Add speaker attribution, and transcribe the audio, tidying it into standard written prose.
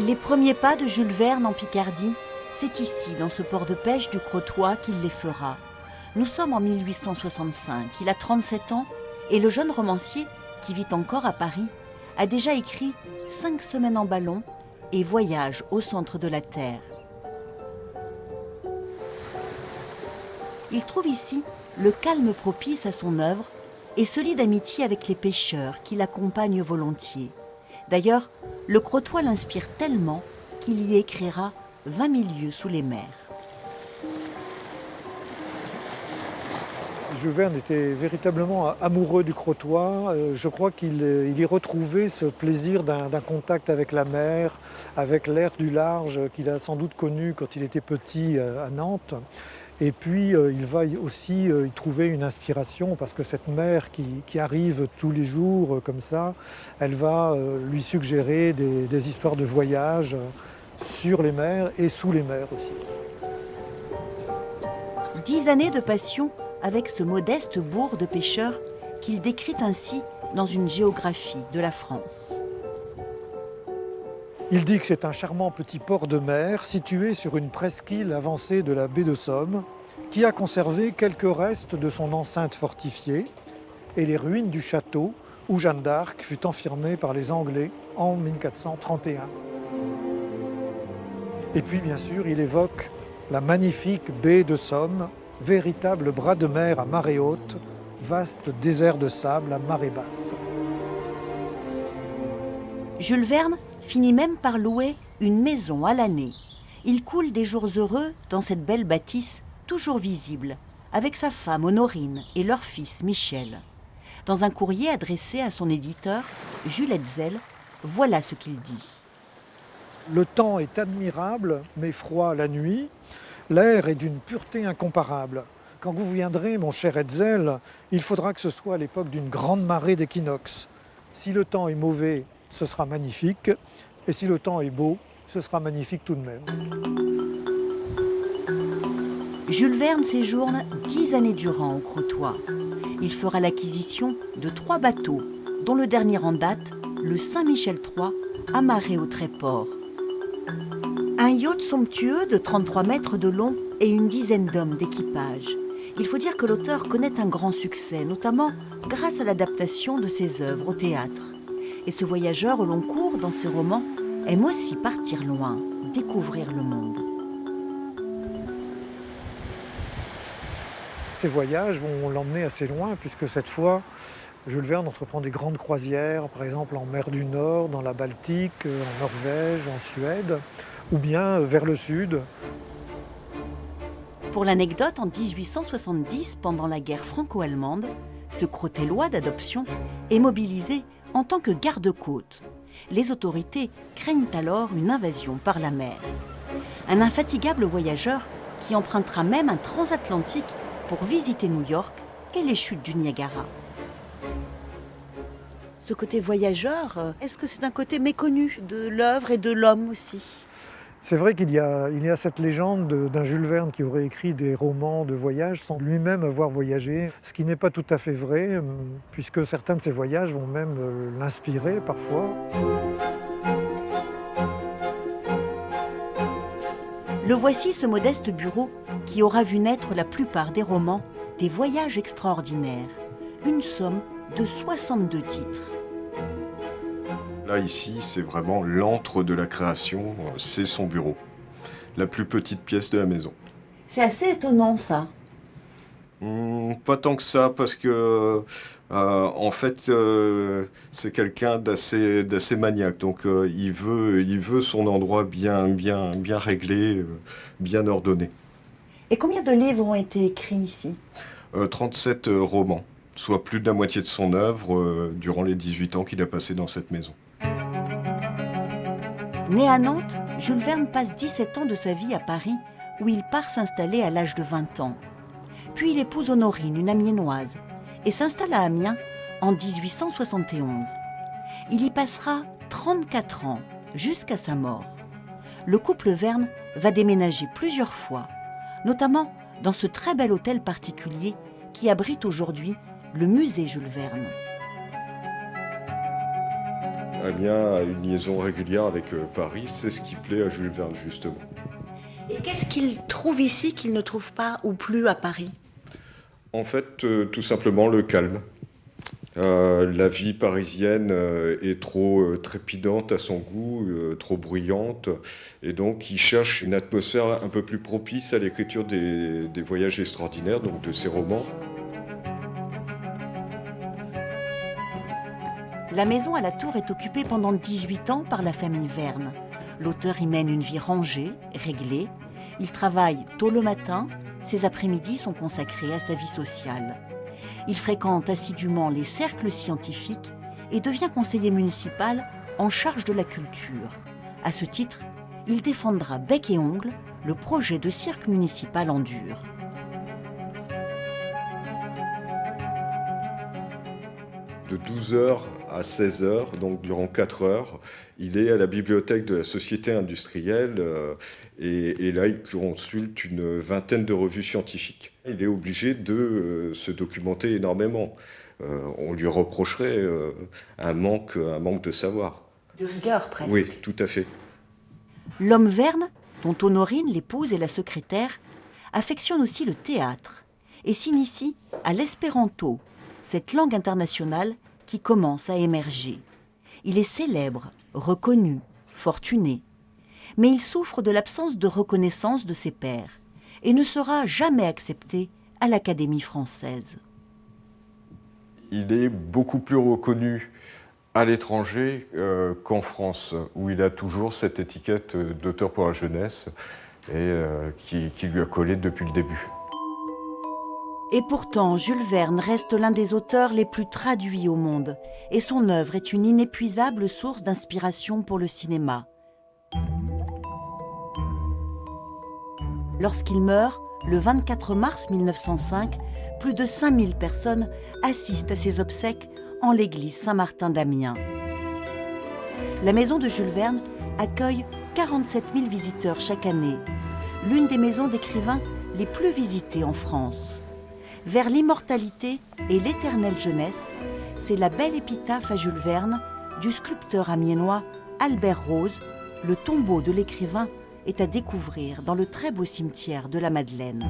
Speaker 1: Les premiers pas de Jules Verne en Picardie, c'est ici, dans ce port de pêche du Crotoy, qu'il les fera. Nous sommes en 1865, il a 37 ans, et le jeune romancier, qui vit encore à Paris, a déjà écrit 5 semaines en ballon et Voyage au centre de la Terre. Il trouve ici le calme propice à son œuvre et se lie d'amitié avec les pêcheurs qui l'accompagnent volontiers. D'ailleurs, le Crotoy l'inspire tellement qu'il y écrira 20 000 lieues sous les mers.
Speaker 2: Jules Verne était véritablement amoureux du Crotoy. Je crois qu'il y retrouvait ce plaisir d'un contact avec la mer, avec l'air du large qu'il a sans doute connu quand il était petit à Nantes. Et puis il va aussi y trouver une inspiration parce que cette mer qui arrive tous les jours comme ça, elle va lui suggérer des histoires de voyage sur les mers et sous les mers aussi.
Speaker 1: 10 années de passion avec ce modeste bourg de pêcheurs qu'il décrit ainsi dans une géographie de la France.
Speaker 2: Il dit que c'est un charmant petit port de mer situé sur une presqu'île avancée de la baie de Somme qui a conservé quelques restes de son enceinte fortifiée et les ruines du château où Jeanne d'Arc fut enfermée par les Anglais en 1431. Et puis bien sûr, il évoque la magnifique baie de Somme, véritable bras de mer à marée haute, vaste désert de sable à marée basse.
Speaker 1: Jules Verne finit même par louer une maison à l'année. Il coule des jours heureux dans cette belle bâtisse toujours visible, avec sa femme Honorine et leur fils Michel. Dans un courrier adressé à son éditeur, Jules Hetzel, voilà ce qu'il dit.
Speaker 2: Le temps est admirable, mais froid la nuit. L'air est d'une pureté incomparable. Quand vous viendrez, mon cher Hetzel, il faudra que ce soit à l'époque d'une grande marée d'équinoxe. Si le temps est mauvais, ce sera magnifique. Et si le temps est beau, ce sera magnifique tout de même.
Speaker 1: Jules Verne séjourne 10 années durant au Crotoy. Il fera l'acquisition de 3 bateaux, dont le dernier en date, le Saint-Michel III, amarré au Tréport. Un yacht somptueux de 33 mètres de long et une dizaine d'hommes d'équipage. Il faut dire que l'auteur connaît un grand succès, notamment grâce à l'adaptation de ses œuvres au théâtre. Et ce voyageur au long cours dans ses romans aime aussi partir loin, découvrir le monde.
Speaker 2: Ces voyages vont l'emmener assez loin, puisque cette fois, Jules Verne entreprend des grandes croisières, par exemple en mer du Nord, dans la Baltique, en Norvège, en Suède, ou bien vers le sud.
Speaker 1: Pour l'anecdote, en 1870, pendant la guerre franco-allemande, ce Crotellois d'adoption est mobilisé en tant que garde-côte. Les autorités craignent alors une invasion par la mer. Un infatigable voyageur qui empruntera même un transatlantique pour visiter New York et les chutes du Niagara. Ce côté voyageur, est-ce que c'est un côté méconnu de l'œuvre et de l'homme aussi ?
Speaker 2: C'est vrai qu'il y a cette légende d'un Jules Verne qui aurait écrit des romans de voyage sans lui-même avoir voyagé, ce qui n'est pas tout à fait vrai, puisque certains de ces voyages vont même l'inspirer parfois.
Speaker 1: Le voici, ce modeste bureau qui aura vu naître la plupart des romans des voyages extraordinaires. Une somme de 62 titres.
Speaker 3: Là, ici, c'est vraiment l'antre de la création, c'est son bureau. La plus petite pièce de la maison.
Speaker 1: C'est assez étonnant, ça.
Speaker 3: Pas tant que ça, parce que, en fait, c'est quelqu'un d'assez maniaque. Donc, il veut son endroit bien réglé, bien ordonné.
Speaker 1: Et combien de livres ont été écrits ici ?
Speaker 3: 37 romans, soit plus de la moitié de son œuvre durant les 18 ans qu'il a passé dans cette maison.
Speaker 1: Né à Nantes, Jules Verne passe 17 ans de sa vie à Paris, où il part s'installer à l'âge de 20 ans. Puis il épouse Honorine, une amiénoise, et s'installe à Amiens en 1871. Il y passera 34 ans, jusqu'à sa mort. Le couple Verne va déménager plusieurs fois, notamment dans ce très bel hôtel particulier qui abrite aujourd'hui le musée Jules Verne.
Speaker 3: Amiens a une liaison régulière avec Paris, c'est ce qui plaît à Jules Verne justement.
Speaker 1: Et qu'est-ce qu'il trouve ici qu'il ne trouve pas ou plus à Paris?
Speaker 3: En fait, tout simplement le calme. La vie parisienne est trop trépidante à son goût, trop bruyante, et donc il cherche une atmosphère un peu plus propice à l'écriture des voyages extraordinaires, donc de ses romans.
Speaker 1: La maison à la Tour est occupée pendant 18 ans par la famille Verne. L'auteur y mène une vie rangée, réglée. Il travaille tôt le matin, ses après-midi sont consacrés à sa vie sociale. Il fréquente assidûment les cercles scientifiques et devient conseiller municipal en charge de la culture. À ce titre, il défendra bec et ongle le projet de cirque municipal en dur.
Speaker 3: De 12h à 16h, donc durant 4 heures, il est à la bibliothèque de la Société industrielle et là il consulte une vingtaine de revues scientifiques. Il est obligé de se documenter énormément. On lui reprocherait un manque de savoir.
Speaker 1: De rigueur presque.
Speaker 3: Oui, tout à fait.
Speaker 1: L'homme Verne, dont Honorine, l'épouse et la secrétaire, affectionne aussi le théâtre et s'initie à l'espéranto, cette langue internationale qui commence à émerger. Il est célèbre, reconnu, fortuné, mais il souffre de l'absence de reconnaissance de ses pairs et ne sera jamais accepté à l'Académie française.
Speaker 3: Il est beaucoup plus reconnu à l'étranger qu'en France, où il a toujours cette étiquette d'auteur pour la jeunesse et qui lui a collé depuis le début.
Speaker 1: Et pourtant, Jules Verne reste l'un des auteurs les plus traduits au monde, et son œuvre est une inépuisable source d'inspiration pour le cinéma. Lorsqu'il meurt, le 24 mars 1905, plus de 5000 personnes assistent à ses obsèques en l'église Saint-Martin d'Amiens. La maison de Jules Verne accueille 47 000 visiteurs chaque année, l'une des maisons d'écrivains les plus visitées en France. Vers l'immortalité et l'éternelle jeunesse, c'est la belle épitaphe à Jules Verne du sculpteur amiénois Albert Rose. Le tombeau de l'écrivain est à découvrir dans le très beau cimetière de la Madeleine.